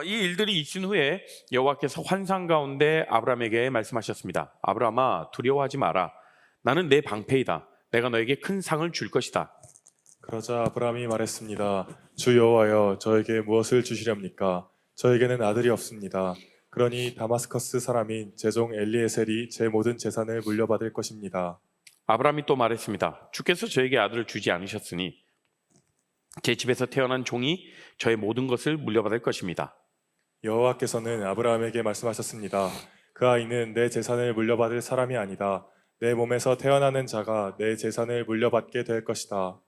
이 일들이 있은 후에 여호와께서 환상 가운데 아브라함에게 말씀하셨습니다. 아브라함아, 두려워하지 마라. 나는 내 방패이다. 내가 너에게 큰 상을 줄 것이다. 그러자 아브라함이 말했습니다. 주 여호와여, 저에게 무엇을 주시렵니까? 저에게는 아들이 없습니다. 그러니 다마스커스 사람인 제종 엘리에셀이 제 모든 재산을 물려받을 것입니다. 아브라함이 또 말했습니다. 주께서 저에게 아들을 주지 않으셨으니 제 집에서 태어난 종이 저의 모든 것을 물려받을 것입니다. 여호와께서는 아브라함에게 말씀하셨습니다. 그 아이는 내 재산을 물려받을 사람이 아니다. 내 몸에서 태어나는 자가 내 재산을 물려받게 될 것이다.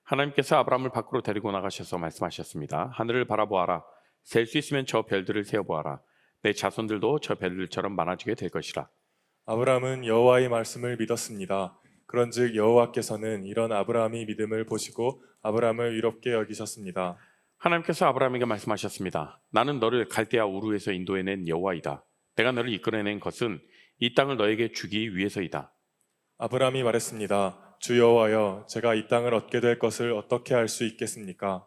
하나님께서 아브라함을 밖으로 데리고 나가셔서 말씀하셨습니다. 하늘을 바라보아라. 셀 수 있으면 저 별들을 세어보아라. 내 자손들도 저 별들처럼 많아지게 될 것이라. 아브라함은 여호와의 말씀을 믿었습니다. 그런즉 여호와께서는 이런 아브라함의 믿음을 보시고 아브라함을 위롭게 여기셨습니다. 하나님께서 아브라함에게 말씀하셨습니다. 나는 너를 갈대아 우르에서 인도해낸 여호와이다. 내가 너를 이끌어낸 것은 이 땅을 너에게 주기 위해서이다. 아브라함이 말했습니다. 주 여호와여, 제가 이 땅을 얻게 될 것을 어떻게 알 수 있겠습니까?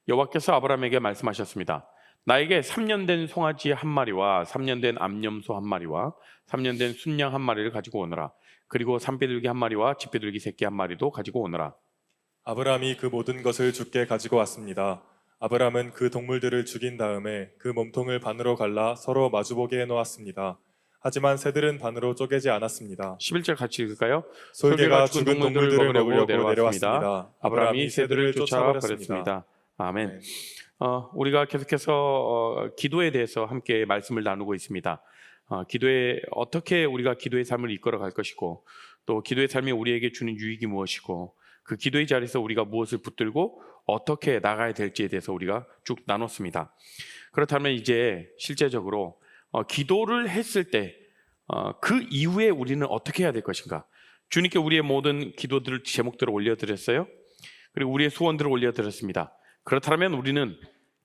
여호와께서 아브라함에게 말씀하셨습니다. 나에게 3년 된 송아지 한 마리와 3년 된 암염소 한 마리와 3년 된 순양 한 마리를 가지고 오너라. 그리고 산비둘기 한 마리와 집비둘기 새끼 한 마리도 가지고 오너라. 아브라함이 그 모든 것을 주께 가지고 왔습니다. 아브라함은 그 동물들을 죽인 다음에 그 몸통을 반으로 갈라 서로 마주보게 해놓았습니다. 하지만 새들은 반으로 쪼개지 않았습니다. 11절 같이 읽을까요? 솔개가 죽은 동물들을 먹으려고 내려왔습니다. 아브라함이 새들을 쫓아버렸습니다. 아멘. 네. 우리가 계속해서 기도에 대해서 함께 말씀을 나누고 있습니다. 기도에 어떻게 우리가 기도의 삶을 이끌어 갈 것이고 또 기도의 삶이 우리에게 주는 유익이 무엇이고 그 기도의 자리에서 우리가 무엇을 붙들고 어떻게 나가야 될지에 대해서 우리가 쭉 나눴습니다. 그렇다면 이제 실제적으로 기도를 했을 때 그 이후에 우리는 어떻게 해야 될 것인가? 주님께 우리의 모든 기도들을 제목들을 올려드렸어요. 그리고 우리의 소원들을 올려드렸습니다. 그렇다면 우리는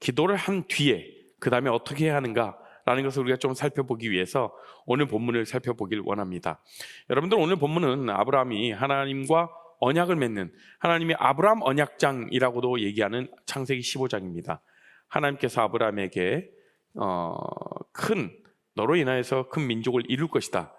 기도를 한 뒤에 그 다음에 어떻게 해야 하는가라는 것을 우리가 좀 살펴보기 위해서 오늘 본문을 살펴보길 원합니다. 여러분들, 오늘 본문은 아브라함이 하나님과 언약을 맺는 하나님이 아브라함 언약장이라고도 얘기하는 창세기 15장입니다. 하나님께서 아브라함에게 너로 인하여서 큰 민족을 이룰 것이다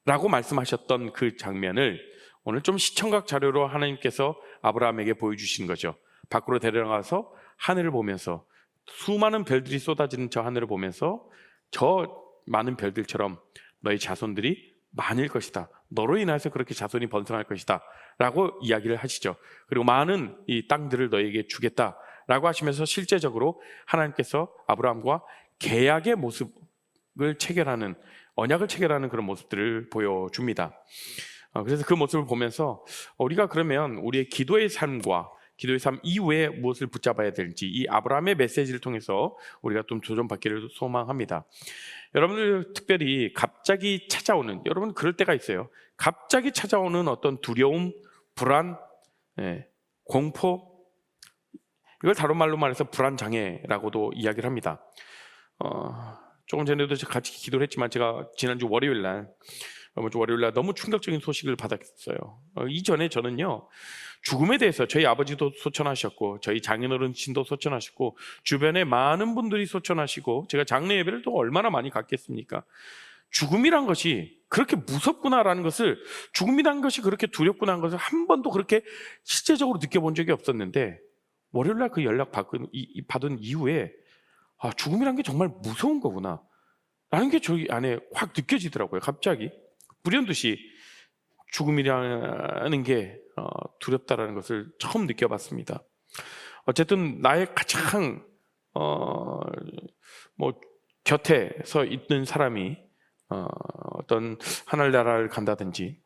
라고 말씀하셨던 그 장면을 오늘 좀 시청각 자료로 하나님께서 아브라함에게 보여주신 거죠. 밖으로 데려가서 하늘을 보면서 수많은 별들이 쏟아지는 저 하늘을 보면서 저 많은 별들처럼 너의 자손들이 많을 것이다. 너로 인해서 그렇게 자손이 번성할 것이다 라고 이야기를 하시죠. 그리고 많은 이 땅들을 너에게 주겠다 라고 하시면서 실제적으로 하나님께서 아브라함과 계약의 모습을 체결하는, 언약을 체결하는 그런 모습들을 보여줍니다. 그래서 그 모습을 보면서 우리가 그러면 우리의 기도의 삶과 기도의 삶 이후에 무엇을 붙잡아야 될지 이 아브라함의 메시지를 통해서 우리가 좀 조정받기를 소망합니다. 여러분들, 특별히 갑자기 찾아오는, 여러분 그럴 때가 있어요. 갑자기 찾아오는 어떤 두려움, 불안, 공포, 이걸 다른 말로 말해서 불안장애라고도 이야기를 합니다. 조금 전에도 같이 기도를 했지만 제가 지난주 월요일날 너무 충격적인 소식을 받았어요. 이전에 저는요, 죽음에 대해서 저희 아버지도 소천하셨고 저희 장인어른신도 소천하셨고 주변에 많은 분들이 소천하시고 제가 장례 예배를 또 얼마나 많이 갔겠습니까? 죽음이란 것이 그렇게 무섭구나라는 것을, 죽음이란 것이 그렇게 두렵구나라는 것을 한 번도 그렇게 실제적으로 느껴본 적이 없었는데 월요일날 그 연락 받은 이후에 죽음이란 게 정말 무서운 거구나 라는 게 저희 안에 확 느껴지더라고요. 갑자기 불현듯이 죽음이라는 게 두렵다라는 것을 처음 느껴봤습니다. 어쨌든 나의 가장 곁에 서 있는 사람이 어떤 하늘나라를 간다든지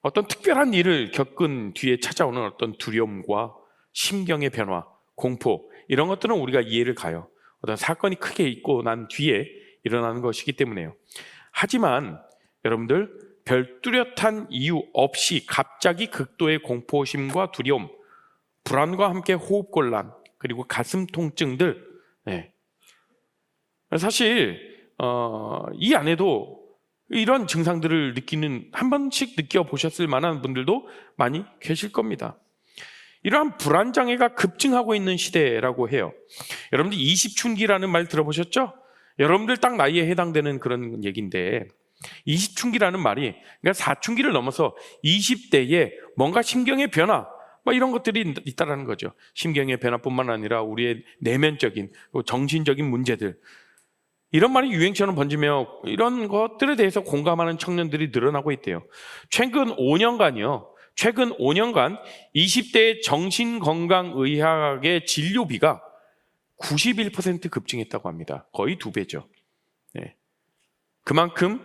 어떤 특별한 일을 겪은 뒤에 찾아오는 어떤 두려움과 심경의 변화, 공포, 이런 것들은 우리가 이해를 가요. 어떤 사건이 크게 있고 난 뒤에 일어나는 것이기 때문에요. 하지만 여러분들, 별 뚜렷한 이유 없이 갑자기 극도의 공포심과 두려움, 불안과 함께 호흡곤란, 그리고 가슴 통증들, 사실 이 안에도 이런 증상들을 느끼는, 한 번씩 느껴보셨을 만한 분들도 많이 계실 겁니다. 이러한 불안장애가 급증하고 있는 시대라고 해요. 여러분들 20춘기라는 말 들어보셨죠? 여러분들 딱 나이에 해당되는 그런 얘기인데 20춘기라는 말이 그러니까 사춘기를 넘어서 20대에 뭔가 심경의 변화 이런 것들이 있다는 거죠. 심경의 변화뿐만 아니라 우리의 내면적인 정신적인 문제들 이런 말이 유행처럼 번지며 이런 것들에 대해서 공감하는 청년들이 늘어나고 있대요. 최근 5년간 20대 정신건강의학의 진료비가 91% 급증했다고 합니다. 거의 2배죠. 네. 그만큼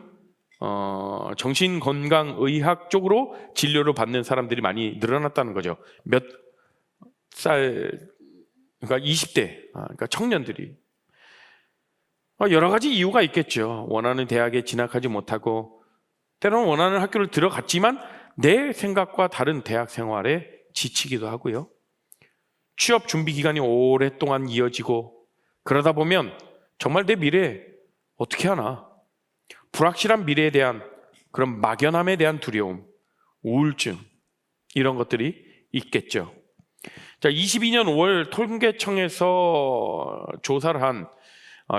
정신건강의학 쪽으로 진료를 받는 사람들이 많이 늘어났다는 거죠. 몇 살, 그러니까 20대, 그러니까 청년들이. 여러 가지 이유가 있겠죠. 원하는 대학에 진학하지 못하고 때로는 원하는 학교를 들어갔지만 내 생각과 다른 대학 생활에 지치기도 하고요. 취업 준비 기간이 오랫동안 이어지고 그러다 보면 정말 내 미래 어떻게 하나 불확실한 미래에 대한 그런 막연함에 대한 두려움, 우울증 이런 것들이 있겠죠. 자, 22년 5월 통계청에서 조사를 한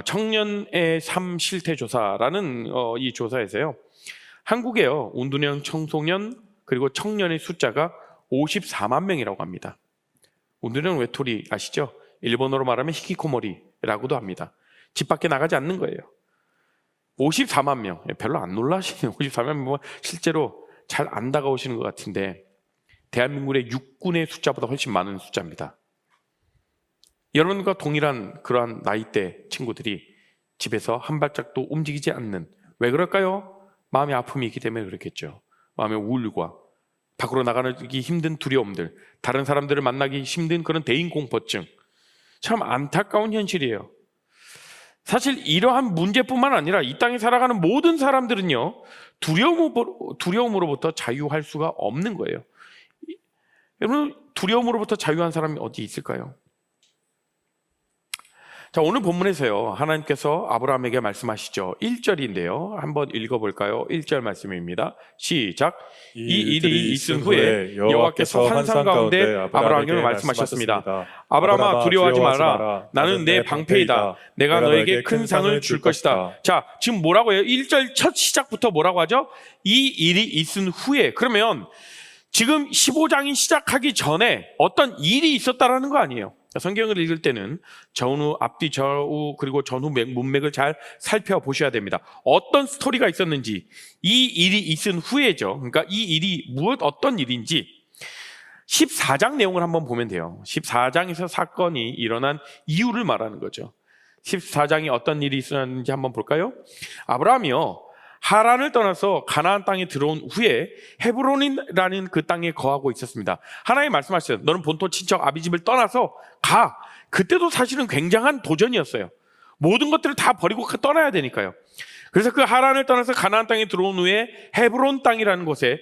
청년의 삶 실태 조사라는 이 조사에서요. 한국에요. 운동형 청소년 그리고 청년의 숫자가 54만 명이라고 합니다. 운동형 외톨이 아시죠? 일본어로 말하면 히키코모리라고도 합니다. 집 밖에 나가지 않는 거예요. 54만 명. 별로 안 놀라시네요. 54만 명 실제로 잘 안 다가오시는 것 같은데 대한민국의 육군의 숫자보다 훨씬 많은 숫자입니다. 여러분과 동일한 그러한 나이대 친구들이 집에서 한 발짝도 움직이지 않는 왜 그럴까요? 마음의 아픔이 있기 때문에 그렇겠죠. 마음의 우울과 밖으로 나가기 힘든 두려움들, 다른 사람들을 만나기 힘든 그런 대인공포증 참 안타까운 현실이에요. 사실 이러한 문제뿐만 아니라 이 땅에 살아가는 모든 사람들은요 두려움으로부터 자유할 수가 없는 거예요. 여러분 두려움으로부터 자유한 사람이 어디 있을까요? 자, 오늘 본문에서요 하나님께서 아브라함에게 말씀하시죠. 1절인데요 한번 읽어볼까요? 1절 말씀입니다. 시작. 이 일이 있은 후에 여호와께서 환상 가운데 아브라함에게 말씀하셨습니다. 아브라함아 두려워하지 마라. 나는 내 방패이다. 내가 너에게 큰 상을 줄 것이다. 자, 지금 뭐라고 해요? 1절 첫 시작부터 뭐라고 하죠? 이 일이 있은 후에. 그러면 지금 15장이 시작하기 전에 어떤 일이 있었다라는 거 아니에요. 성경을 읽을 때는 전후, 앞뒤, 좌우 그리고 전후 문맥을 잘 살펴보셔야 됩니다. 어떤 스토리가 있었는지 이 일이 있은 후에죠. 그러니까 이 일이 어떤 일인지 14장 내용을 한번 보면 돼요. 14장에서 사건이 일어난 이유를 말하는 거죠. 14장이 어떤 일이 있었는지 한번 볼까요? 아브라함이요 하란을 떠나서 가나안 땅에 들어온 후에 헤브론이라는 그 땅에 거하고 있었습니다. 하나님 말씀하셨어요. 너는 본토 친척 아비집을 떠나서 가. 그때도 사실은 굉장한 도전이었어요. 모든 것들을 다 버리고 떠나야 되니까요. 그래서 그 하란을 떠나서 가나안 땅에 들어온 후에 헤브론이라는 곳에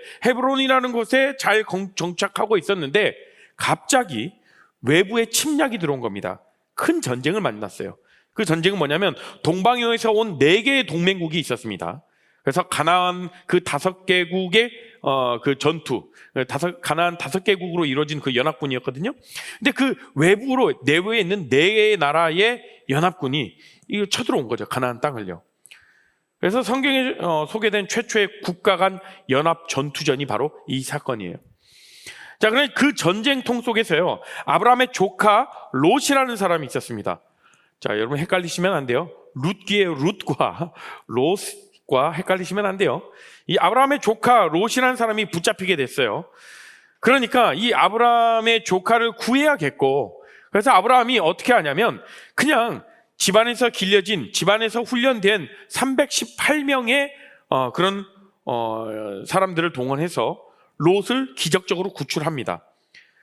잘 정착하고 있었는데 갑자기 외부의 침략이 들어온 겁니다. 큰 전쟁을 만났어요. 그 전쟁은 뭐냐면 동방에서 온 4개의 동맹국이 있었습니다. 그래서 가나안 그 5개국의 그 전투, 가나안 5개국으로 이루어진 그 연합군이었거든요. 근데 그 내부에 있는 4개의 나라의 연합군이 이거 쳐들어온 거죠. 가나안 땅을요. 그래서 성경에 소개된 최초의 국가 간 연합 전투전이 바로 이 사건이에요. 자, 그런데 그 전쟁통 속에서요, 아브라함의 조카 롯이라는 사람이 있었습니다. 자, 여러분 헷갈리시면 안 돼요. 룻기의 룻과 롯과 헷갈리시면 안 돼요. 이 아브라함의 조카 롯이라는 사람이 붙잡히게 됐어요. 그러니까 이 아브라함의 조카를 구해야겠고, 그래서 아브라함이 어떻게 하냐면 그냥 집안에서 훈련된 318명의 그런 사람들을 동원해서 롯을 기적적으로 구출합니다.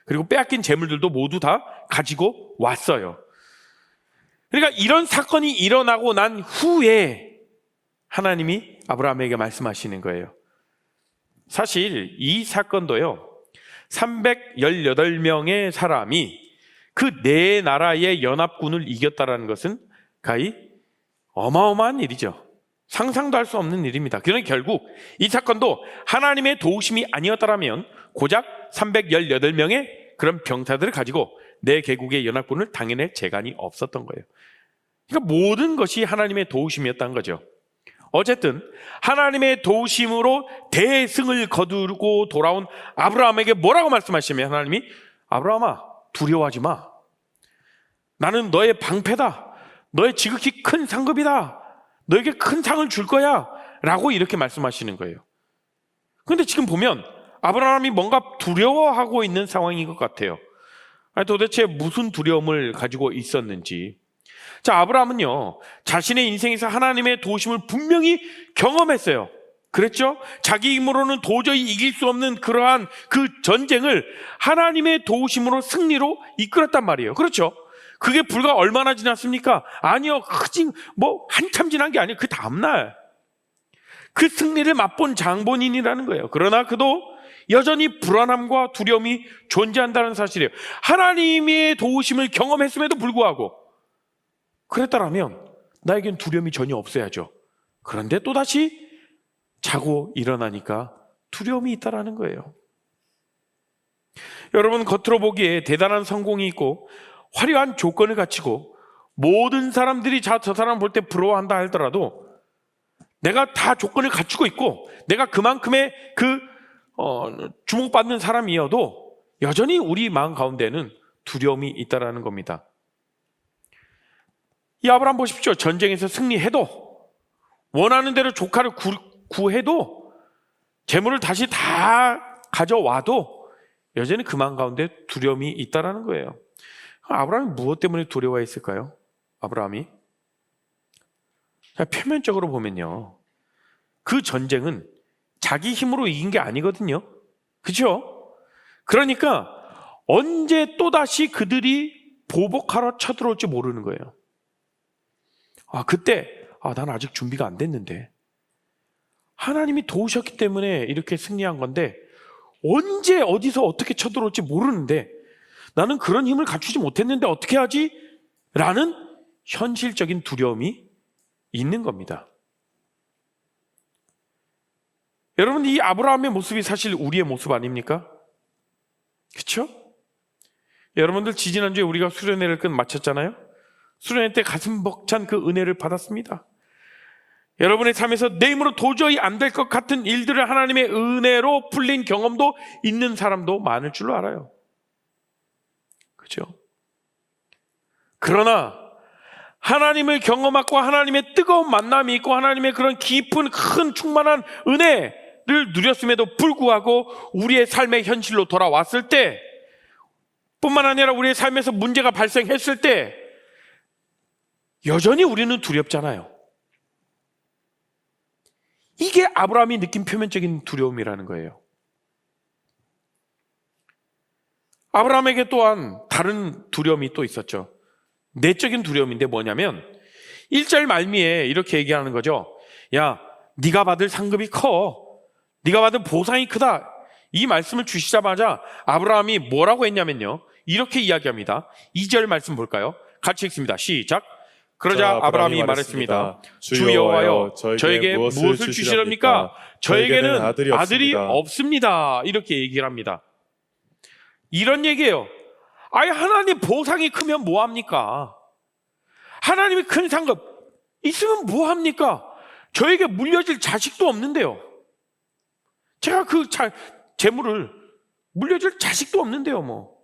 그리고 빼앗긴 재물들도 모두 다 가지고 왔어요. 그러니까 이런 사건이 일어나고 난 후에 하나님이 아브라함에게 말씀하시는 거예요. 사실 이 사건도요 318명의 사람이 그 4나라의 연합군을 이겼다는 것은 가히 어마어마한 일이죠. 상상도 할 수 없는 일입니다. 그러니 결국 이 사건도 하나님의 도우심이 아니었다면 고작 318명의 그런 병사들을 가지고 내 개국의 연합군을 당해낼 재간이 없었던 거예요. 그러니까 모든 것이 하나님의 도우심이었다는 거죠. 어쨌든 하나님의 도우심으로 대승을 거두고 돌아온 아브라함에게 뭐라고 말씀하시면, 하나님이 아브라함아, 두려워하지 마. 나는 너의 방패다. 너의 지극히 큰 상급이다. 너에게 큰 상을 줄 거야. 라고 이렇게 말씀하시는 거예요. 그런데 지금 보면 아브라함이 뭔가 두려워하고 있는 상황인 것 같아요. 아니, 도대체 무슨 두려움을 가지고 있었는지. 자, 아브라함은요, 자신의 인생에서 하나님의 도우심을 분명히 경험했어요. 그랬죠? 자기 힘으로는 도저히 이길 수 없는 그러한 그 전쟁을 하나님의 도우심으로 승리로 이끌었단 말이에요. 그렇죠? 그게 불과 얼마나 지났습니까? 아니요, 한참 지난 게 아니에요. 그 다음날 그 승리를 맛본 장본인이라는 거예요. 그러나 그도 여전히 불안함과 두려움이 존재한다는 사실이에요. 하나님의 도우심을 경험했음에도 불구하고 그랬다라면 나에겐 두려움이 전혀 없어야죠. 그런데 또다시 자고 일어나니까 두려움이 있다라는 거예요. 여러분, 겉으로 보기에 대단한 성공이 있고 화려한 조건을 갖추고 모든 사람들이 저 사람 볼 때 부러워한다 하더라도, 내가 다 조건을 갖추고 있고 내가 그만큼의 주목받는 사람이어도 여전히 우리 마음 가운데는 두려움이 있다라는 겁니다. 이 아브라함 보십시오. 전쟁에서 승리해도, 원하는 대로 조카를 구해도, 재물을 다시 다 가져와도 여전히 그 마음 가운데 두려움이 있다라는 거예요. 아브라함이 무엇 때문에 두려워했을까요? 아브라함이 표면적으로 보면요, 그 전쟁은 자기 힘으로 이긴 게 아니거든요. 그렇죠? 그러니까 언제 또다시 그들이 보복하러 쳐들어올지 모르는 거예요. 그때 난 아직 준비가 안 됐는데, 하나님이 도우셨기 때문에 이렇게 승리한 건데 언제 어디서 어떻게 쳐들어올지 모르는데 나는 그런 힘을 갖추지 못했는데 어떻게 하지? 라는 현실적인 두려움이 있는 겁니다. 여러분, 이 아브라함의 모습이 사실 우리의 모습 아닙니까? 그렇죠? 여러분들, 지지난주에 우리가 수련회를 마쳤잖아요. 수련회 때 가슴 벅찬 그 은혜를 받았습니다. 여러분의 삶에서 내 힘으로 도저히 안 될 것 같은 일들을 하나님의 은혜로 풀린 경험도 있는 사람도 많을 줄로 알아요. 그렇죠? 그러나 하나님을 경험하고 하나님의 뜨거운 만남이 있고 하나님의 그런 깊은 큰 충만한 은혜를 누렸음에도 불구하고 우리의 삶의 현실로 돌아왔을 때, 뿐만 아니라 우리의 삶에서 문제가 발생했을 때 여전히 우리는 두렵잖아요. 이게 아브라함이 느낀 표면적인 두려움이라는 거예요. 아브라함에게 또한 다른 두려움이 또 있었죠. 내적인 두려움인데 뭐냐면 1절 말미에 이렇게 얘기하는 거죠. 야, 네가 받을 상급이 커. 네가 받을 보상이 크다. 이 말씀을 주시자마자 아브라함이 뭐라고 했냐면요, 이렇게 이야기합니다. 2절 말씀 볼까요? 같이 읽습니다. 시작. 그러자 아브라함이 말했습니다. 주 여호와여, 저에게 무엇을 주시렵니까? 저에게는 아들이 없습니다. 이렇게 얘기를 합니다. 이런 얘기예요. 하나님 보상이 크면 뭐합니까? 하나님이 큰 상급 있으면 뭐합니까? 저에게 물려질 자식도 없는데요. 제가 그 재물을 물려줄 자식도 없는데요.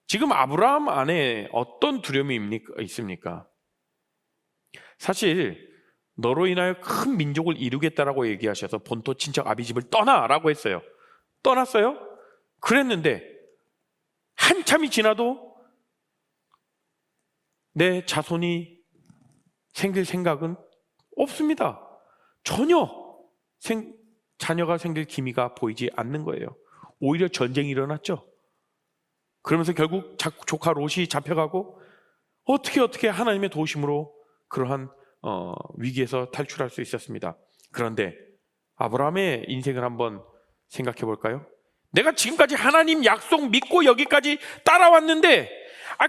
지금 아브라함 안에 어떤 두려움이 있습니까? 사실 너로 인하여 큰 민족을 이루겠다라고 얘기하셔서 본토 친척 아비집을 떠나라고 했어요. 떠났어요? 그랬는데 한참이 지나도 내 자손이 생길 생각은 없습니다. 전혀 자녀가 생길 기미가 보이지 않는 거예요. 오히려 전쟁이 일어났죠. 그러면서 결국 조카 롯이 잡혀가고 어떻게 하나님의 도우심으로 그러한 위기에서 탈출할 수 있었습니다. 그런데 아브라함의 인생을 한번 생각해 볼까요? 내가 지금까지 하나님 약속 믿고 여기까지 따라왔는데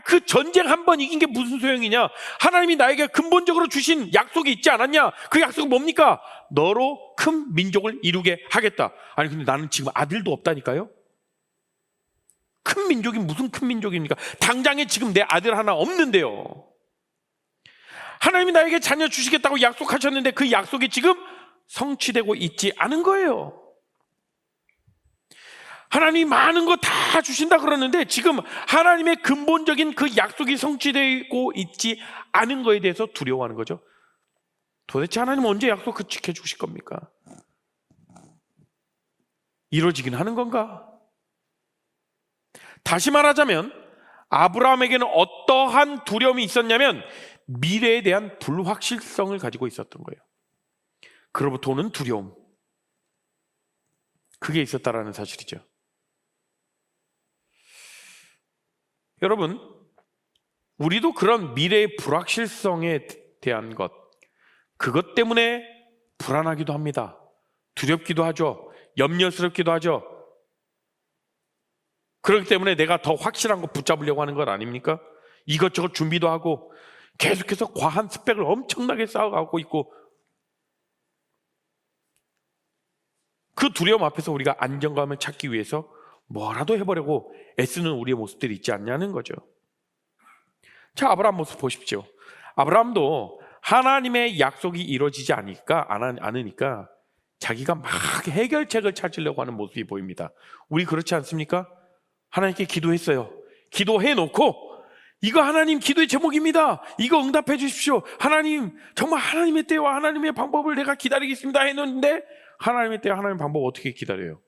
그 전쟁 한 번 이긴 게 무슨 소용이냐? 하나님이 나에게 근본적으로 주신 약속이 있지 않았냐? 그 약속은 뭡니까? 너로 큰 민족을 이루게 하겠다. 아니 근데 나는 지금 아들도 없다니까요? 큰 민족이 무슨 큰 민족입니까? 당장에 지금 내 아들 하나 없는데요. 하나님이 나에게 자녀 주시겠다고 약속하셨는데 그 약속이 지금 성취되고 있지 않은 거예요. 하나님이 많은 거 다 주신다 그러는데 지금 하나님의 근본적인 그 약속이 성취되고 있지 않은 거에 대해서 두려워하는 거죠. 도대체 하나님 언제 약속 지켜주실 겁니까? 이루어지긴 하는 건가? 다시 말하자면 아브라함에게는 어떠한 두려움이 있었냐면 미래에 대한 불확실성을 가지고 있었던 거예요. 그로부터 오는 두려움, 그게 있었다라는 사실이죠. 여러분, 우리도 그런 미래의 불확실성에 대한 것, 그것 때문에 불안하기도 합니다. 두렵기도 하죠. 염려스럽기도 하죠. 그렇기 때문에 내가 더 확실한 거 붙잡으려고 하는 것 아닙니까? 이것저것 준비도 하고 계속해서 과한 스펙을 엄청나게 쌓아가고 있고, 그 두려움 앞에서 우리가 안정감을 찾기 위해서 뭐라도 해보려고 애쓰는 우리의 모습들이 있지 않냐는 거죠. 자, 아브라함 모습 보십시오. 아브라함도 하나님의 약속이 이루어지지 않으니까 자기가 막 해결책을 찾으려고 하는 모습이 보입니다. 우리 그렇지 않습니까? 하나님께 기도했어요. 기도해놓고 이거 하나님 기도의 제목입니다. 이거 응답해 주십시오. 하나님, 정말 하나님의 때와 하나님의 방법을 내가 기다리겠습니다 해놓는데 하나님의 때와 하나님의 방법 어떻게 기다려요?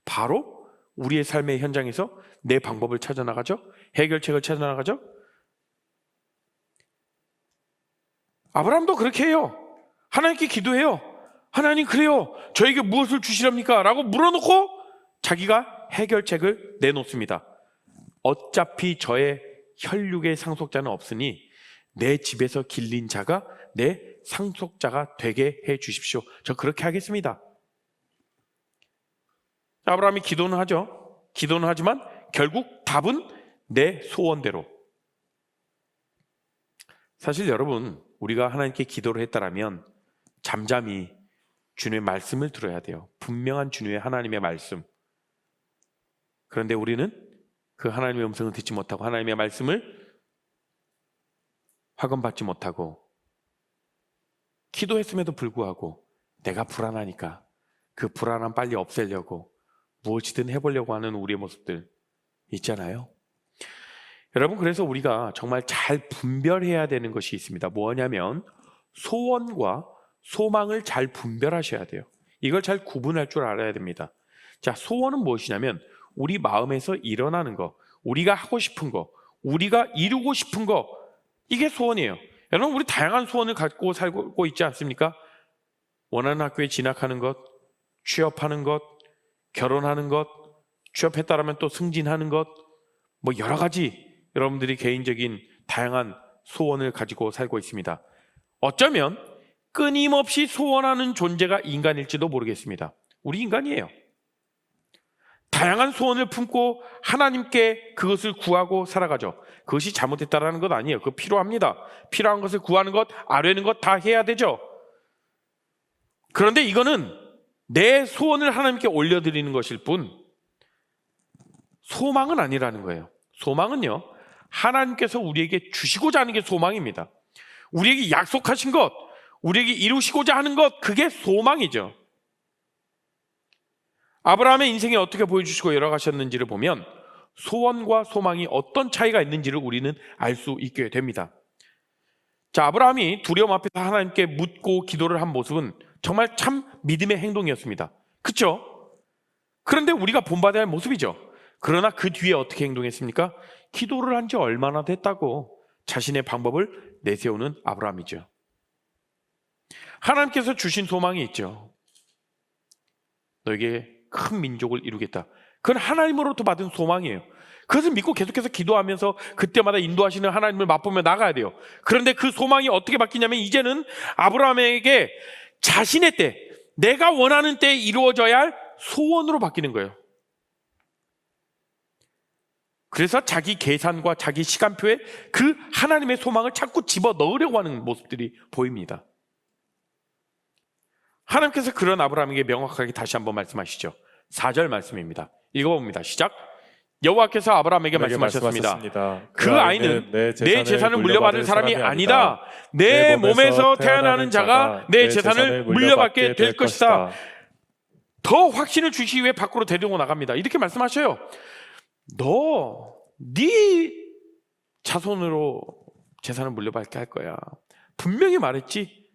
바로 우리의 삶의 현장에서 내 방법을 찾아나가죠. 해결책을 찾아나가죠. 아브라함도 그렇게 해요. 하나님께 기도해요. 하나님, 그래요, 저에게 무엇을 주시렵니까? 라고 물어놓고 자기가 해결책을 내놓습니다. 어차피 저의 혈육의 상속자는 없으니 내 집에서 길린 자가 내 상속자가 되게 해 주십시오. 저 그렇게 하겠습니다. 아브라함이 기도는 하죠. 기도는 하지만 결국 답은 내 소원대로. 사실 여러분, 우리가 하나님께 기도를 했다라면 잠잠히 주님의 말씀을 들어야 돼요. 분명한 주님의 하나님의 말씀. 그런데 우리는 그 하나님의 음성을 듣지 못하고 하나님의 말씀을 확언받지 못하고 기도했음에도 불구하고 내가 불안하니까 그 불안함 빨리 없애려고 무엇이든 해보려고 하는 우리의 모습들 있잖아요. 여러분, 그래서 우리가 정말 잘 분별해야 되는 것이 있습니다. 뭐냐면 소원과 소망을 잘 분별하셔야 돼요. 이걸 잘 구분할 줄 알아야 됩니다. 자, 소원은 무엇이냐면 우리 마음에서 일어나는 거, 우리가 하고 싶은 거, 우리가 이루고 싶은 거, 이게 소원이에요. 여러분, 우리 다양한 소원을 갖고 살고 있지 않습니까? 원하는 학교에 진학하는 것, 취업하는 것, 결혼하는 것, 취업했다라면 또 승진하는 것, 뭐 여러 가지 여러분들이 개인적인 다양한 소원을 가지고 살고 있습니다. 어쩌면 끊임없이 소원하는 존재가 인간일지도 모르겠습니다. 우리 인간이에요. 다양한 소원을 품고 하나님께 그것을 구하고 살아가죠. 그것이 잘못됐다라는 것 아니에요. 그거 필요합니다. 필요한 것을 구하는 것, 아뢰는 것 다 해야 되죠. 그런데 이거는 내 소원을 하나님께 올려드리는 것일 뿐 소망은 아니라는 거예요. 소망은요, 하나님께서 우리에게 주시고자 하는 게 소망입니다. 우리에게 약속하신 것, 우리에게 이루시고자 하는 것, 그게 소망이죠. 아브라함의 인생에 어떻게 보여주시고 열어가셨는지를 보면 소원과 소망이 어떤 차이가 있는지를 우리는 알 수 있게 됩니다. 자, 아브라함이 두려움 앞에서 하나님께 묻고 기도를 한 모습은 정말 참 믿음의 행동이었습니다. 그렇죠? 그런데 우리가 본받아야 할 모습이죠. 그러나 그 뒤에 어떻게 행동했습니까? 기도를 한 지 얼마나 됐다고 자신의 방법을 내세우는 아브라함이죠. 하나님께서 주신 소망이 있죠. 너에게 큰 민족을 이루겠다. 그건 하나님으로부터 받은 소망이에요. 그것을 믿고 계속해서 기도하면서 그때마다 인도하시는 하나님을 맛보며 나가야 돼요. 그런데 그 소망이 어떻게 바뀌냐면 이제는 아브라함에게 자신의 때, 내가 원하는 때에 이루어져야 할 소원으로 바뀌는 거예요. 그래서 자기 계산과 자기 시간표에 그 하나님의 소망을 자꾸 집어넣으려고 하는 모습들이 보입니다. 하나님께서 그런 아브라함에게 명확하게 다시 한번 말씀하시죠. 4절 말씀입니다. 읽어봅니다. 시작. 여호와께서 아브라함에게 내게 말씀하셨습니다. 그 아이는 내 내 재산을 물려받을 사람이 아니다. 내 몸에서 태어나는 자가 내 재산을 물려받게 될 것이다. 더 확신을 주시기 위해 밖으로 데리고 나갑니다. 이렇게 말씀하셔요. 네 자손으로 재산을 물려받게 할 거야. 분명히 말했지.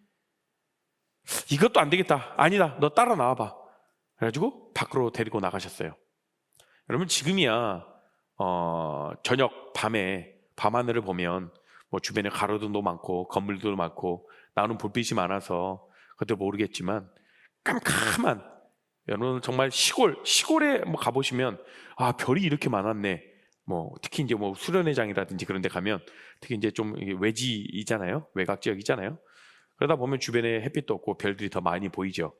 이것도 안 되겠다. 아니다. 너 따라 나와봐. 그래가지고 밖으로 데리고 나가셨어요. 여러분 지금이야 저녁 밤에 밤하늘을 보면 뭐 주변에 가로등도 많고 건물도 많고 나오는 불빛이 많아서 그것도 모르겠지만 깜깜한, 여러분 정말 시골에 뭐 가보시면 아 별이 이렇게 많았네. 뭐 특히 이제 뭐 수련회장이라든지 그런 데 가면 특히 이제 좀 외지이잖아요. 외곽 지역이잖아요. 그러다 보면 주변에 햇빛도 없고 별들이 더 많이 보이죠.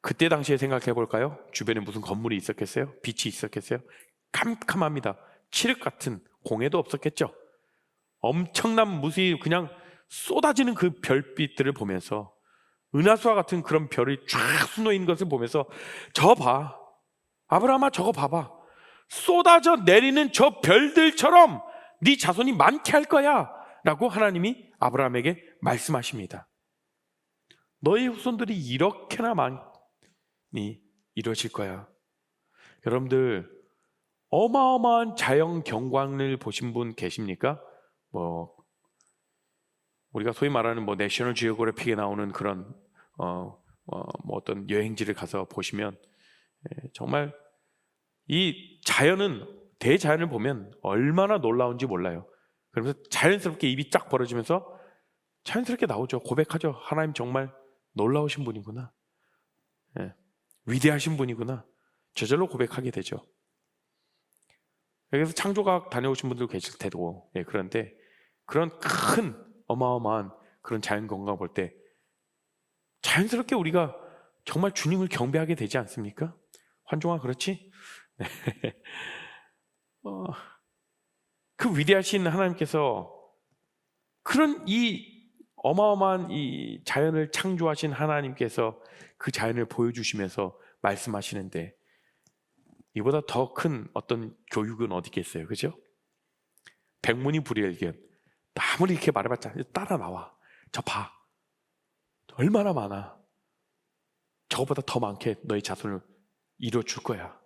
그때 당시에 생각해 볼까요? 주변에 무슨 건물이 있었겠어요? 빛이 있었겠어요? 캄캄합니다. 칠흑 같은 공해도 없었겠죠. 엄청난 무수히 그냥 쏟아지는 그 별빛들을 보면서 은하수와 같은 그런 별이 쫙 수놓인 것을 보면서 저 봐, 아브라함아 저거 봐봐, 쏟아져 내리는 저 별들처럼 네 자손이 많게 할 거야 라고 하나님이 아브라함에게 말씀하십니다. 너의 후손들이 이렇게나 많이 이루어질 거야. 여러분들 어마어마한 자연 경관을 보신 분 계십니까? 뭐 우리가 소위 말하는 뭐 내셔널 지오그래픽에 나오는 그런 뭐 어떤 여행지를 가서 보시면 정말 이 자연은, 대자연을 보면 얼마나 놀라운지 몰라요. 그러면서 자연스럽게 입이 쫙 벌어지면서 자연스럽게 나오죠. 고백하죠. 하나님 정말 놀라우신 분이구나. 위대하신 분이구나. 저절로 고백하게 되죠. 그래서 창조과학 다녀오신 분들 계실 테고, 그런데 그런 큰 어마어마한 그런 자연 건강 볼 때 자연스럽게 우리가 정말 주님을 경배하게 되지 않습니까? 환종아 그렇지? 네. 그 위대하신 하나님께서 그런 이 어마어마한 이 자연을 창조하신 하나님께서 그 자연을 보여주시면서 말씀하시는데 이보다 더 큰 어떤 교육은 어디 있겠어요, 그죠? 백문이 불여일견. 아무리 이렇게 말해봤자 따라 나와. 저 봐. 얼마나 많아. 저거보다 더 많게 너의 자손을 이뤄줄 거야.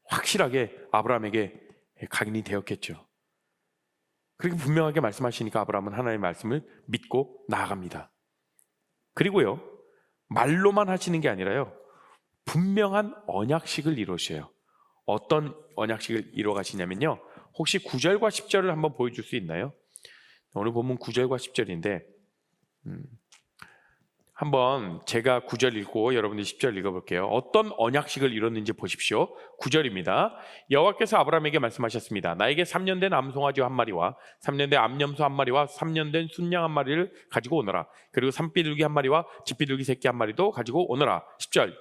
확실하게 아브라함에게 각인이 되었겠죠. 그렇게 분명하게 말씀하시니까 아브라함은 하나님의 말씀을 믿고 나아갑니다. 그리고요, 말로만 하시는 게 아니라요, 분명한 언약식을 이루셔요. 어떤 언약식을 이루어 가시냐면요, 혹시 9절과 10절을 한번 보여줄 수 있나요? 오늘 본문 9절과 10절인데 한번 제가 9절 읽고 여러분들이 10절 읽어볼게요. 어떤 언약식을 이뤘는지 보십시오. 9절입니다. 여호와께서 아브라함에게 말씀하셨습니다. 나에게 3년 된 암송아지 한 마리와 3년 된 암염소 한 마리와 3년 된 순양 한 마리를 가지고 오너라. 그리고 산비둘기 한 마리와 집비둘기 새끼 한 마리도 가지고 오너라. 10절.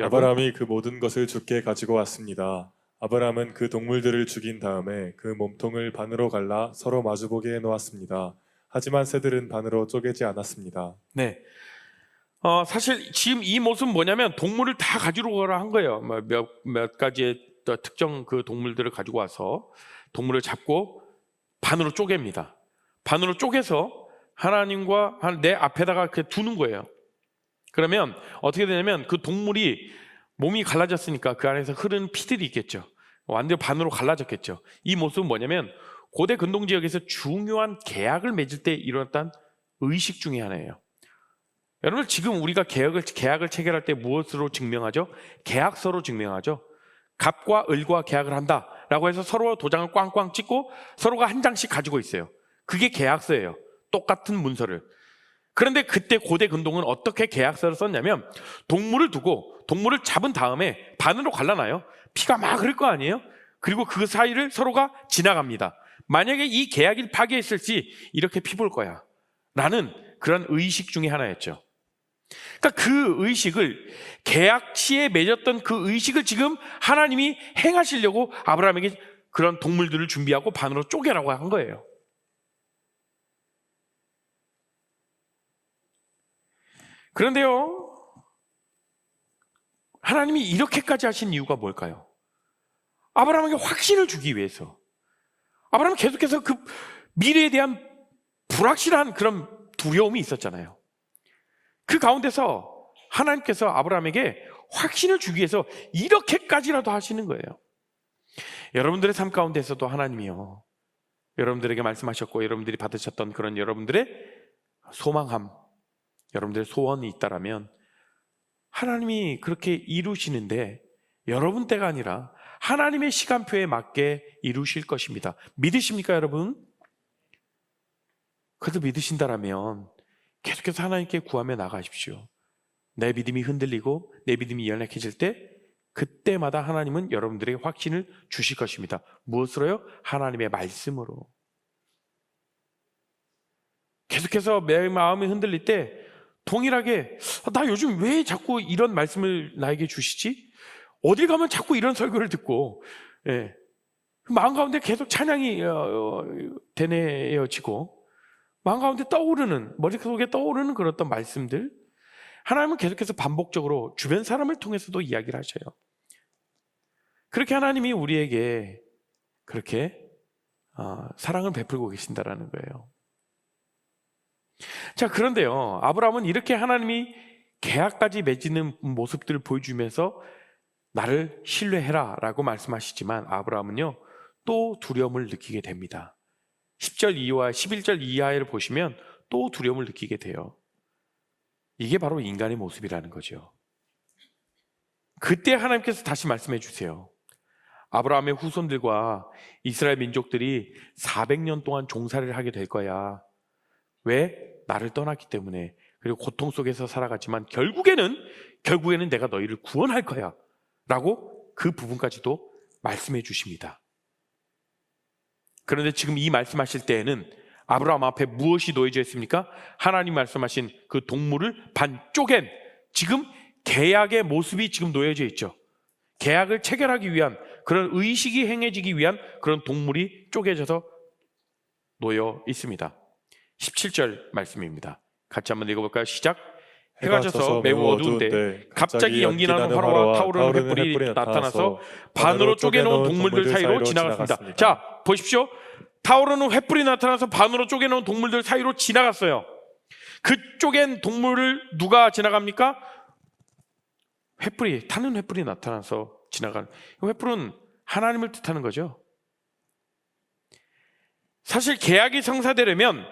아브라함이 그 모든 것을 주께 가지고 왔습니다. 아브라함은 그 동물들을 죽인 다음에 그 몸통을 반으로 갈라 서로 마주보게 해놓았습니다. 하지만 새들은 반으로 쪼개지 않았습니다. 네. 사실 지금 이 모습은 뭐냐면 동물을 다 가지고 오라 한 거예요. 몇 가지의 특정 그 동물들을 가지고 와서 동물을 잡고 반으로 쪼갭니다. 반으로 쪼개서 하나님과 내 앞에다가 이렇게 두는 거예요. 그러면 어떻게 되냐면 그 동물이 몸이 갈라졌으니까 그 안에서 흐르는 피들이 있겠죠. 완전히 반으로 갈라졌겠죠. 이 모습은 뭐냐면 고대 근동 지역에서 중요한 계약을 맺을 때 일어났던 의식 중에 하나예요. 여러분 지금 우리가 계약을 체결할 때 무엇으로 증명하죠? 계약서로 증명하죠. 갑과 을과 계약을 한다라고 해서 서로 도장을 꽝꽝 찍고 서로가 한 장씩 가지고 있어요. 그게 계약서예요. 똑같은 문서를. 그런데 그때 고대 근동은 어떻게 계약서를 썼냐면 동물을 두고 동물을 잡은 다음에 반으로 갈라놔요. 피가 막 흐를 거 아니에요? 그리고 그 사이를 서로가 지나갑니다. 만약에 이 계약을 파기했을 시 이렇게 피 볼 거야 라는 그런 의식 중에 하나였죠. 그러니까 그 의식을, 계약 시에 맺었던 그 의식을 지금 하나님이 행하시려고 아브라함에게 그런 동물들을 준비하고 반으로 쪼개라고 한 거예요. 그런데요, 하나님이 이렇게까지 하신 이유가 뭘까요? 아브라함에게 확신을 주기 위해서. 아브라함은 계속해서 그 미래에 대한 불확실한 그런 두려움이 있었잖아요. 그 가운데서 하나님께서 아브라함에게 확신을 주기 위해서 이렇게까지라도 하시는 거예요. 여러분들의 삶 가운데서도 하나님이요, 여러분들에게 말씀하셨고 여러분들이 받으셨던 그런 여러분들의 소망함, 여러분들의 소원이 있다라면 하나님이 그렇게 이루시는데 여러분 때가 아니라 하나님의 시간표에 맞게 이루실 것입니다. 믿으십니까, 여러분? 그래도 믿으신다라면 계속해서 하나님께 구하며 나가십시오. 내 믿음이 흔들리고 내 믿음이 연약해질 때 그때마다 하나님은 여러분들에게 확신을 주실 것입니다. 무엇으로요? 하나님의 말씀으로. 계속해서 내 마음이 흔들릴 때 동일하게 나 요즘 왜 자꾸 이런 말씀을 나에게 주시지? 어딜 가면 자꾸 이런 설교를 듣고, 예, 마음 가운데 계속 찬양이 되뇌어지고 마음 가운데 떠오르는, 머릿속에 떠오르는 그런 어떤 말씀들, 하나님은 계속해서 반복적으로 주변 사람을 통해서도 이야기를 하셔요. 그렇게 하나님이 우리에게 그렇게 사랑을 베풀고 계신다라는 거예요. 자, 그런데요, 아브라함은 이렇게 하나님이 계약까지 맺는 모습들을 보여주면서 나를 신뢰해라 라고 말씀하시지만 아브라함은요 또 두려움을 느끼게 됩니다. 10절 이하 11절 이하를 보시면 또 두려움을 느끼게 돼요. 이게 바로 인간의 모습이라는 거죠. 그때 하나님께서 다시 말씀해 주세요. 아브라함의 후손들과 이스라엘 민족들이 400년 동안 종살이를 하게 될 거야. 왜? 나를 떠났기 때문에. 그리고 고통 속에서 살아갔지만 결국에는 내가 너희를 구원할 거야 라고 그 부분까지도 말씀해 주십니다. 그런데 지금 이 말씀하실 때에는 아브라함 앞에 무엇이 놓여져 있습니까? 하나님 말씀하신 그 동물을 반 쪼갠, 지금 계약의 모습이 지금 놓여져 있죠. 계약을 체결하기 위한, 그런 의식이 행해지기 위한 그런 동물이 쪼개져서 놓여 있습니다. 17절 말씀입니다. 같이 한번 읽어볼까요? 시작. 해가 져서 매우 어두운데 갑자기 연기나는 화로와 타오르는 횃불이 나타나서 반으로 쪼개놓은 동물들 사이로 지나갔습니다. 자, 보십시오. 타오르는 횃불이 나타나서 반으로 쪼개놓은 동물들 사이로 지나갔어요. 그 쪼갠 동물을 누가 지나갑니까? 타는 횃불이 나타나서 지나가는, 횃불은 하나님을 뜻하는 거죠. 사실 계약이 성사되려면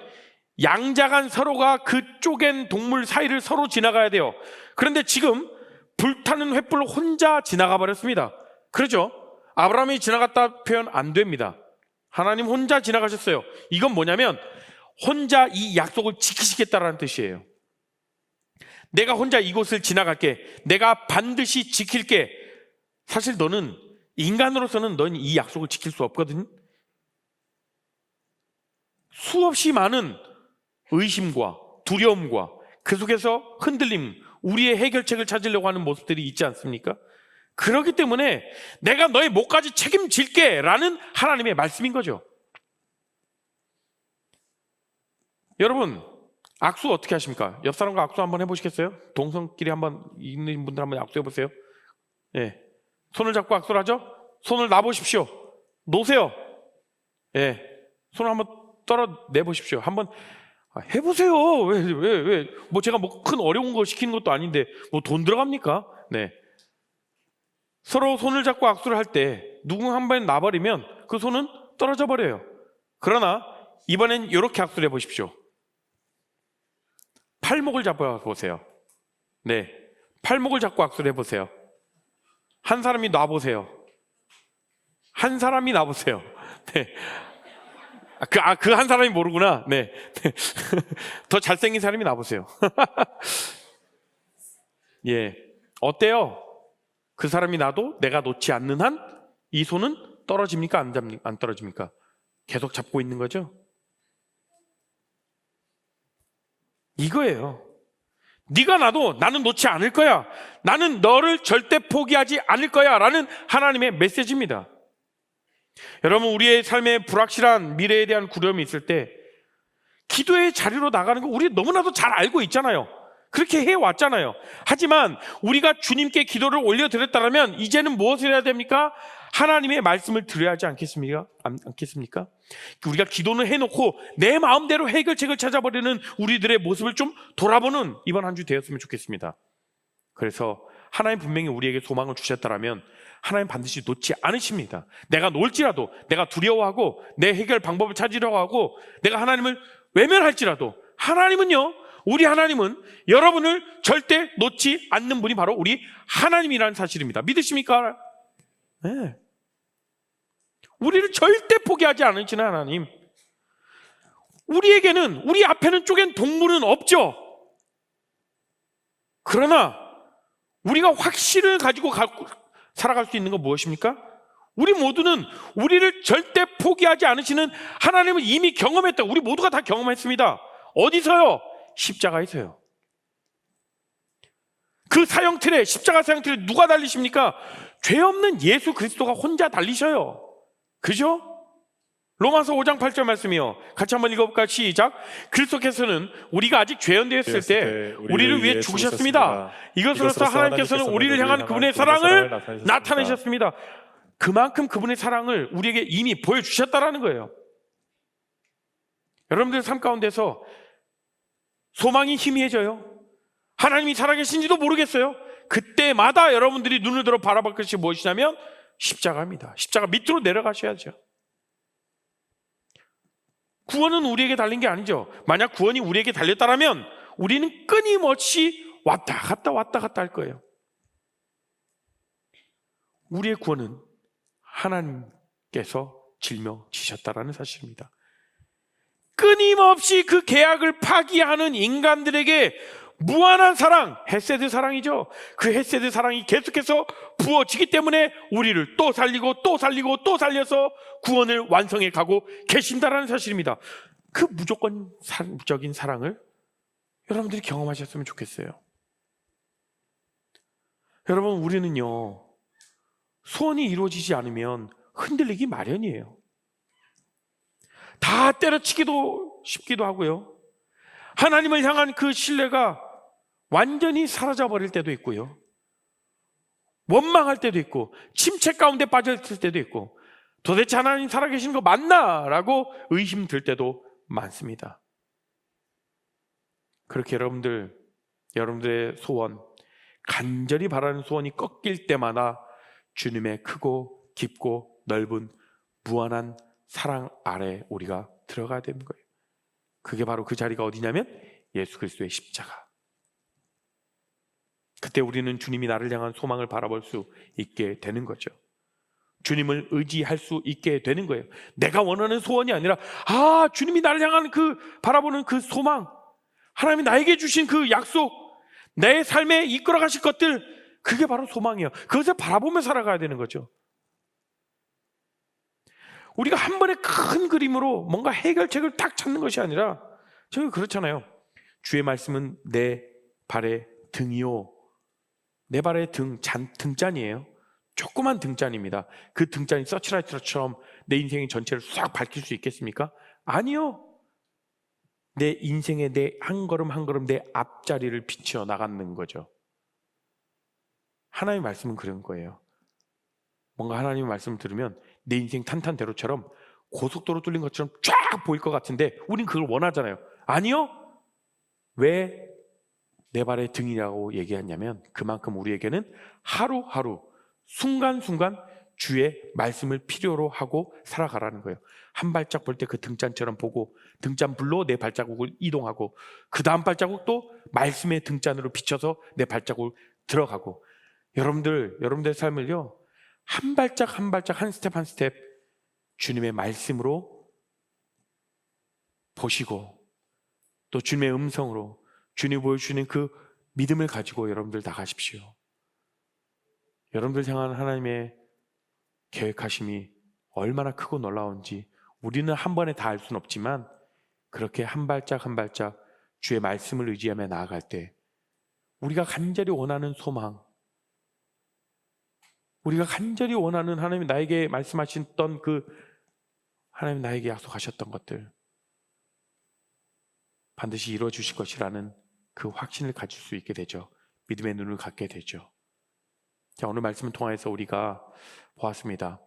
양자간 서로가 그 쪼갠 동물 사이를 서로 지나가야 돼요. 그런데 지금 불타는 횃불로 혼자 지나가 버렸습니다. 그렇죠? 아브라함이 지나갔다 표현 안 됩니다. 하나님 혼자 지나가셨어요. 이건 뭐냐면 혼자 이 약속을 지키시겠다라는 뜻이에요. 내가 혼자 이곳을 지나갈게. 내가 반드시 지킬게. 사실 너는, 인간으로서는 넌 이 약속을 지킬 수 없거든. 수없이 많은 의심과 두려움과 그 속에서 흔들림, 우리의 해결책을 찾으려고 하는 모습들이 있지 않습니까? 그렇기 때문에 내가 너의 목까지 책임질게 라는 하나님의 말씀인 거죠. 여러분, 악수 어떻게 하십니까? 옆 사람과 악수 한번 해보시겠어요? 동성끼리 한번 있는 분들 한번 악수해 보세요. 예, 손을 잡고 악수를 하죠? 손을 놔보십시오. 놓으세요. 예, 손을 한번 떨어내보십시오. 한번 해보세요. 왜? 뭐 제가 뭐 큰 어려운 거 시키는 것도 아닌데 뭐 돈 들어갑니까? 네. 서로 손을 잡고 악수를 할 때 누군가 한 번 놔버리면 그 손은 떨어져 버려요. 그러나 이번엔 이렇게 악수를 해보십시오. 팔목을 잡아보세요. 네, 팔목을 잡고 악수를 해보세요. 한 사람이 놔보세요. 한 사람이 놔보세요. 네. 그 한 사람이 모르구나. 네. 더 잘생긴 사람이 놔보세요. 예. 어때요? 그 사람이 놔도 내가 놓지 않는 한 이 손은 떨어집니까? 안 떨어집니까? 계속 잡고 있는 거죠? 이거예요. 네가 놔도 나는 놓지 않을 거야. 나는 너를 절대 포기하지 않을 거야 라는 하나님의 메시지입니다. 여러분, 우리의 삶에 불확실한 미래에 대한 두려움이 있을 때 기도의 자리로 나가는 거 우리 너무나도 잘 알고 있잖아요. 그렇게 해왔잖아요. 하지만 우리가 주님께 기도를 올려드렸다면 이제는 무엇을 해야 됩니까? 하나님의 말씀을 들어야 하지 않겠습니까? 않겠습니까? 우리가 기도는 해놓고 내 마음대로 해결책을 찾아버리는 우리들의 모습을 좀 돌아보는 이번 한 주 되었으면 좋겠습니다. 그래서 하나님 분명히 우리에게 소망을 주셨다라면 하나님 반드시 놓지 않으십니다. 내가 놓을지라도, 내가 두려워하고 내 해결 방법을 찾으려고 하고 내가 하나님을 외면할지라도 하나님은요, 우리 하나님은 여러분을 절대 놓지 않는 분이 바로 우리 하나님이라는 사실입니다. 믿으십니까? 네. 우리를 절대 포기하지 않으시는 하나님. 우리에게는, 우리 앞에는 쪼갠 동물은 없죠. 그러나 우리가 확신을 가지고 살아갈 수 있는 건 무엇입니까? 우리 모두는 우리를 절대 포기하지 않으시는 하나님을 이미 경험했다. 우리 모두가 다 경험했습니다. 어디서요? 십자가에서요. 그 사형틀에, 십자가 사형틀에 누가 달리십니까? 죄 없는 예수 그리스도가 혼자 달리셔요. 그죠? 로마서 5장 8절 말씀이요. 같이 한번 읽어볼까요? 시작. 그리스도께서는 우리가 아직 죄인되었을 때 우리를 위해 죽으셨습니다. 이것으로서 하나님께서는 우리를 향한 그분의 사랑을 나타내셨습니다. 그만큼 그분의 사랑을 우리에게 이미 보여주셨다라는 거예요. 여러분들 삶 가운데서 소망이 희미해져요. 하나님이 살아계신지도 모르겠어요. 그때마다 여러분들이 눈을 들어 바라볼 것이 무엇이냐면 십자가입니다. 십자가 밑으로 내려가셔야죠. 구원은 우리에게 달린 게 아니죠. 만약 구원이 우리에게 달렸다면 우리는 끊임없이 왔다 갔다 할 거예요. 우리의 구원은 하나님께서 짊어지셨다라는 사실입니다. 끊임없이 그 계약을 파기하는 인간들에게 무한한 사랑, 헤세드 사랑이죠. 그 헤세드 사랑이 계속해서 부어지기 때문에 우리를 또 살리고 또 살리고 또 살려서 구원을 완성해 가고 계신다라는 사실입니다. 그 무조건적인 사랑을 여러분들이 경험하셨으면 좋겠어요. 여러분, 우리는요, 소원이 이루어지지 않으면 흔들리기 마련이에요. 다 때려치기도 싶기도 하고요. 하나님을 향한 그 신뢰가 완전히 사라져버릴 때도 있고요. 원망할 때도 있고 침체 가운데 빠져있을 때도 있고 도대체 하나님 살아계신 거 맞나? 라고 의심 들 때도 많습니다. 그렇게 여러분들의 소원, 간절히 바라는 소원이 꺾일 때마다 주님의 크고 깊고 넓은 무한한 사랑 아래 우리가 들어가야 되는 거예요. 그게 바로 그 자리가 어디냐면 예수 그리스도의 십자가. 그때 우리는 주님이 나를 향한 소망을 바라볼 수 있게 되는 거죠. 주님을 의지할 수 있게 되는 거예요. 내가 원하는 소원이 아니라 주님이 나를 향한 그 바라보는 그 소망, 하나님이 나에게 주신 그 약속, 내 삶에 이끌어 가실 것들, 그게 바로 소망이에요. 그것을 바라보며 살아가야 되는 거죠. 우리가 한 번에 큰 그림으로 뭔가 해결책을 딱 찾는 것이 아니라, 저희 그렇잖아요. 주의 말씀은 내 발의 등이요. 내 발의 등잔이에요. 조그만 등잔입니다. 그 등잔이 서치라이트처럼 내 인생의 전체를 싹 밝힐 수 있겠습니까? 아니요. 내 인생의 내 한 걸음 한 걸음 내 앞자리를 비추어 나가는 거죠. 하나님의 말씀은 그런 거예요. 뭔가 하나님의 말씀을 들으면 내 인생 탄탄대로처럼 고속도로 뚫린 것처럼 쫙 보일 것 같은데 우린 그걸 원하잖아요. 아니요. 왜 내 발의 등이라고 얘기하냐면 그만큼 우리에게는 하루하루 순간순간 주의 말씀을 필요로 하고 살아가라는 거예요. 한 발짝 볼 때 그 등잔처럼 보고 등잔불로 내 발자국을 이동하고 그 다음 발자국도 말씀의 등잔으로 비춰서 내 발자국을 들어가고 여러분들의 삶을요 한 발짝 한 발짝 한 스텝 한 스텝 주님의 말씀으로 보시고 또 주님의 음성으로 주님이 보여주시는 그 믿음을 가지고 여러분들 나가십시오. 여러분들 향한 하나님의 계획하심이 얼마나 크고 놀라운지 우리는 한 번에 다 알 수는 없지만 그렇게 한 발짝 한 발짝 주의 말씀을 의지하며 나아갈 때 우리가 간절히 원하는 소망, 우리가 간절히 원하는 하나님이 나에게 말씀하셨던 그 하나님 나에게 약속하셨던 것들 반드시 이루어 주실 것이라는 그 확신을 가질 수 있게 되죠. 믿음의 눈을 갖게 되죠. 자, 오늘 말씀을 통해서 우리가 보았습니다.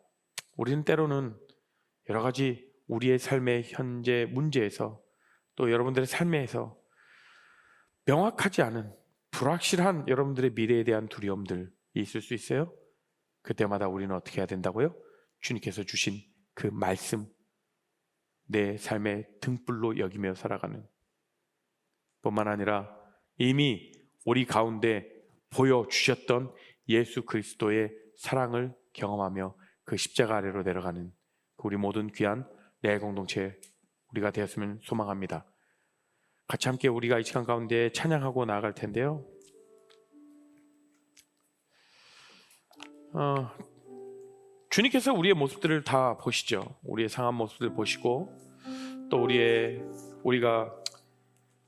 우리는 때로는 여러 가지 우리의 삶의 현재 문제에서 또 여러분들의 삶에서 명확하지 않은 불확실한 여러분들의 미래에 대한 두려움들이 있을 수 있어요. 그때마다 우리는 어떻게 해야 된다고요? 주님께서 주신 그 말씀, 내 삶의 등불로 여기며 살아가는 뿐만 아니라 이미 우리 가운데 보여주셨던 예수 그리스도의 사랑을 경험하며 그 십자가 아래로 내려가는 우리 모든 귀한 레알 공동체 우리가 되었으면 소망합니다. 같이 함께 우리가 이 시간 가운데 찬양하고 나아갈 텐데요. 주님께서 우리의 모습들을 다 보시죠. 우리의 상한 모습들 보시고 또 우리가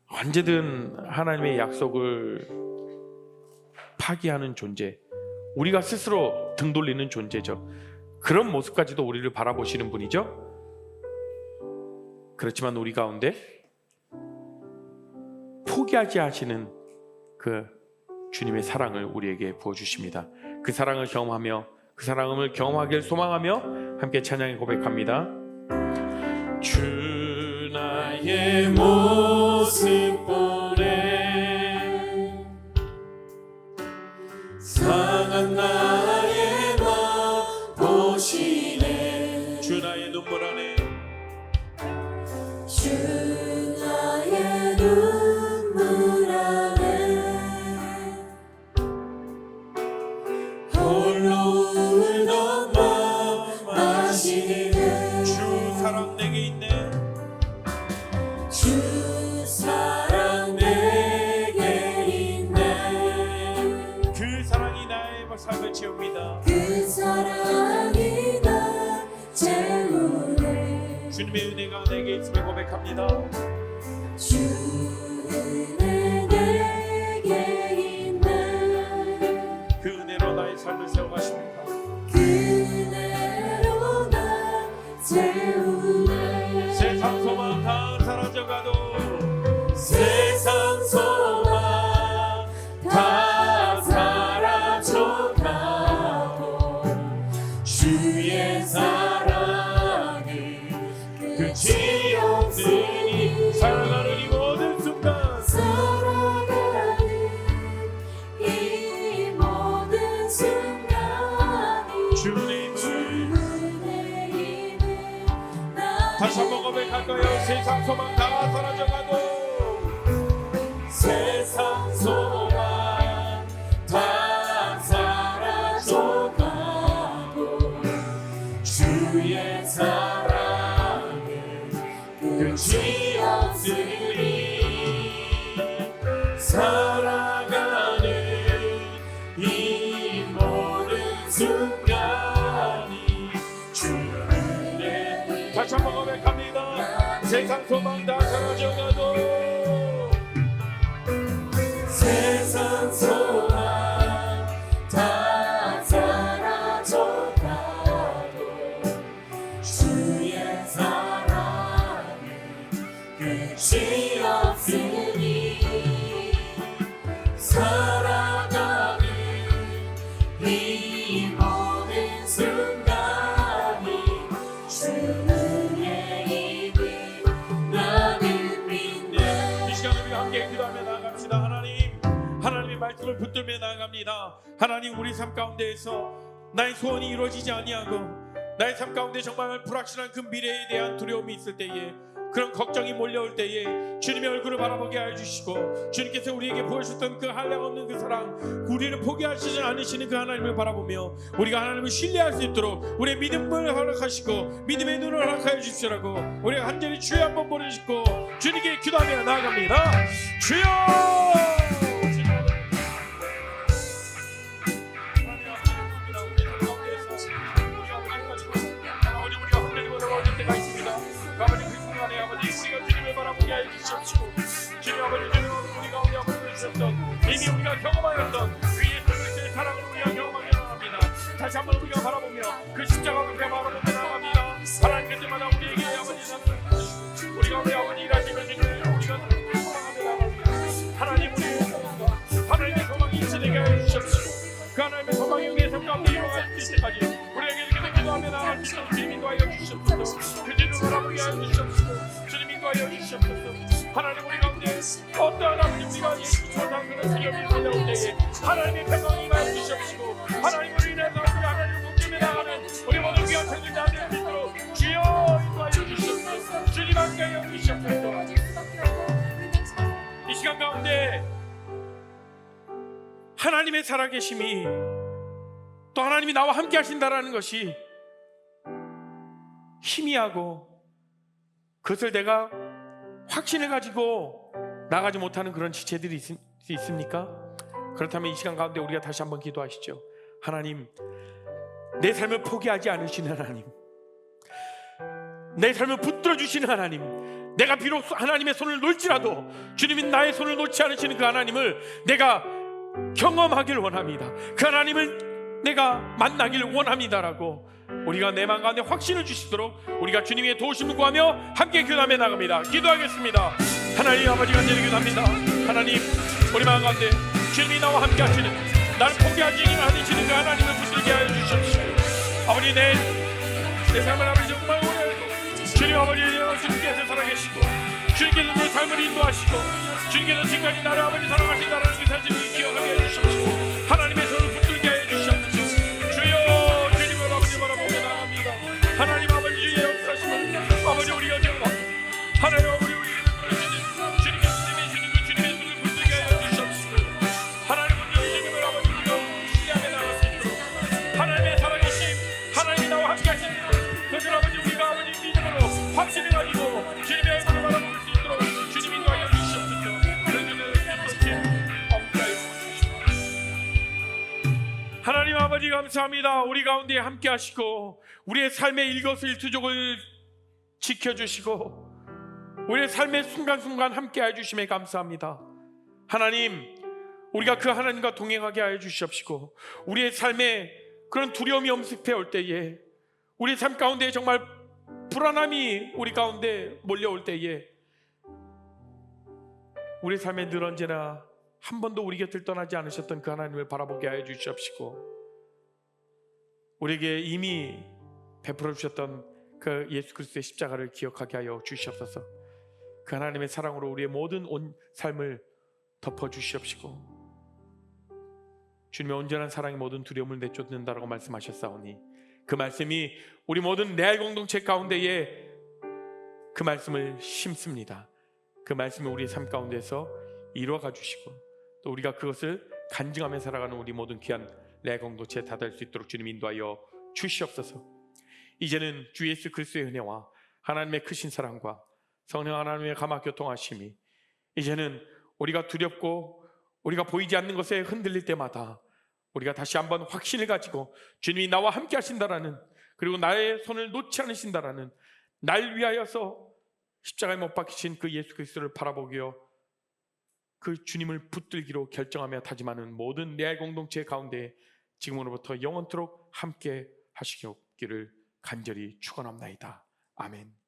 언제든 하나님의 약속을 파기하는 존재, 우리가 스스로 등 돌리는 존재죠. 그런 모습까지도 우리를 바라보시는 분이죠. 그렇지만 우리 가운데 포기하지 하시는 그 주님의 사랑을 우리에게 부어주십니다. 그 사랑을 경험하며 그 사랑을 경험하길 소망하며 함께 찬양에 고백합니다. 주 나의 모습 보내 상한 나의 맘 보시네. 주 나의 눈물 안에 주 나의 눈물 안에 홀로 울던 맘 아시네. 주 사랑 내게 있네. 주 사랑 내게 있네. 그 사랑이 나의 삶을 채웁니다. 그 사랑이 나 채우네. 주님의 은혜가 내게 있음을 고백합니다. 주 은혜 내게 있네. 그 은혜로 나의 삶을 세워가십니다. 그 은혜로 나 채우네. 세상 소망 다 사라져가도 세상 소망 다 사라져가도 주의 사랑은 끝이 없으니 사랑하는 이 모든 순간 살아가는 이 모든 순간이 주님의 힘을 주의 힘을 다시 한번 고백할까요? 세상 소망 다 사라져가도 세상 소망 다 사라져가도 주의 사랑은 끝이 없으니 살아가는 이 모든 순간이 주의 다시 한번 고백합니다. 세상 소망 다 사라져가도 세상 소망 다 사라져가도 주의 사랑은 끝이 없으니 살아가는 이 모든 순간이 주의 힘을 나는 믿네. 이 시간 우리 함께 기도하며 나아갑시다. 하나님의 말씀을 붙들며 나아갑니다. 하나님, 우리 삶 가운데에서 나의 소원이 이루어지지 아니하고 나의 삶 가운데 정말 불확실한 그 미래에 대한 두려움이 있을 때에, 그런 걱정이 몰려올 때에 주님의 얼굴을 바라보게 하여 주시고, 주님께서 우리에게 보여주셨던 그 한량없는 그 사랑, 우리를 포기하시지 않으시는 그 하나님을 바라보며 우리가 하나님을 신뢰할 수 있도록 우리의 믿음을 허락하시고 믿음의 눈을 허락하여 주시라고 우리가 간절히 주여 한번 부르시고 주님께 기도하며 나아갑니다. 주여! 이미 우리가 경험하였던 그 예수 그리스도의 사랑을 우리가 경험하게 나갑니다. 다시 한번 우리가 바라보며 그 십자가를 바라보며 나갑니다. 하나님 그때마다 우리에게 아버지 우리가 우리 아버지 일하시며 주님을 우리가 소망하며 나갑니다. 하나님 우리의 소망과 하나님의 소망이 있으게 하여 주십시오. 그 하나님의 소망이 하여 주시옵소서. 주님 인도하여 주시옵소서. 하나님 우리 가운데 어떠한 아버지 우리가 예수 사상으로 두려움이 들려올 때에 하나님의 평강이 임하여 주시옵시고 하나님으로 인해서 우리 하나님을 붙들며 나가는 우리 모든 귀한 생들 다 될 수 있도록 주여 인도하여 주시옵소서. 주님 함께하여 주시옵소서. 이 시간 가운데 하나님의 살아계심이 또 하나님이 나와 함께 하신다라는 것이 희미하고 그것을 내가 확신을 가지고 나가지 못하는 그런 지체들이 있습니까? 그렇다면 이 시간 가운데 우리가 다시 한번 기도하시죠. 하나님, 내 삶을 포기하지 않으시는 하나님, 내 삶을 붙들어 주시는 하나님, 내가 비록 하나님의 손을 놓을지라도 주님이 나의 손을 놓지 않으시는 그 하나님을 내가 경험하길 원합니다. 그 하나님을 내가 만나길 원합니다라고 우리가 내 마음 가운데 확신을 주시도록 우리가 주님의 도우심을 구하며 함께 기도하며 나갑니다. 기도하겠습니다. 하나님 아버지 간절히 기도합니다. 하나님 우리 마음 가운데 주님이 나와 함께 하시는 나를 포기하지 않으시는 그 하나님을 붙들게 하여 주시옵시고 아버지 내 삶을 아버지 정말 오래 알고 주님 아버지 주님께서 살아계시고 주님께서 내 삶을 인도하시고 주님께서 지금까지 나를 아버지 사랑하신다는 그 사실을 기억하게 해주시옵시고 하나님의 손을 붙들게 해주시옵소서. 주여 주님을 아버지 바라보며 나갑니다. 하나님 아버지 주의 역사심을 아버지 우리가 경험합니다. 하나님 아버지 주님의 손을 붙들게 해주시옵시고 하나님 주님을 아버지 우리가 신뢰하며 나갈 수 있도록 하나님의 살아계심 하나님이 나와 함께 하십니다. 그것을 아버지 우리가 아버지 믿음으로 확신을 가지고 주님의 얼굴을 바라볼 수 있도록 주님이 인도하여 주시옵소서. 하나님 아버지 감사합니다. 우리 가운데 함께 하시고 우리의 삶의 일거수일투족을 지켜주시고 우리의 삶의 순간순간 함께 해주심에 감사합니다. 하나님 우리가 그 하나님과 동행하게 하여 주시옵시고 우리의 삶에 그런 두려움이 엄습해 올 때에 우리 삶 가운데 정말 불안함이 우리 가운데 몰려올 때에 우리 삶에 늘 언제나 한 번도 우리 곁을 떠나지 않으셨던 그 하나님을 바라보게 하여 주시옵시고 우리에게 이미 베풀어 주셨던 그 예수 그리스도의 십자가를 기억하게 하여 주시옵소서. 그 하나님의 사랑으로 우리의 모든 온 삶을 덮어 주시옵시고 주님의 온전한 사랑이 모든 두려움을 내쫓는다라고 말씀하셨사오니 그 말씀이 우리 모든 레알 공동체 가운데에 그 말씀을 심습니다. 그 말씀이 우리의 삶 가운데서 이루어가 주시고 또 우리가 그것을 간증하며 살아가는 우리 모든 귀한 레알 공동체에 다다를 수 있도록 주님 인도하여 주시옵소서. 이제는 주 예수 그리스도의 은혜와 하나님의 크신 사랑과 성령 하나님의 감화 교통하심이 이제는 우리가 두렵고 우리가 보이지 않는 것에 흔들릴 때마다 우리가 다시 한번 확신을 가지고 주님이 나와 함께 하신다라는 그리고 나의 손을 놓지 않으신다라는 날 위하여서 십자가에 못 박히신 그 예수 그리스도를 바라보기요 그 주님을 붙들기로 결정하며 다짐하는 모든 레알 공동체 가운데 지금으로부터 영원토록 함께 하시기를 간절히 축원합나이다. 아멘.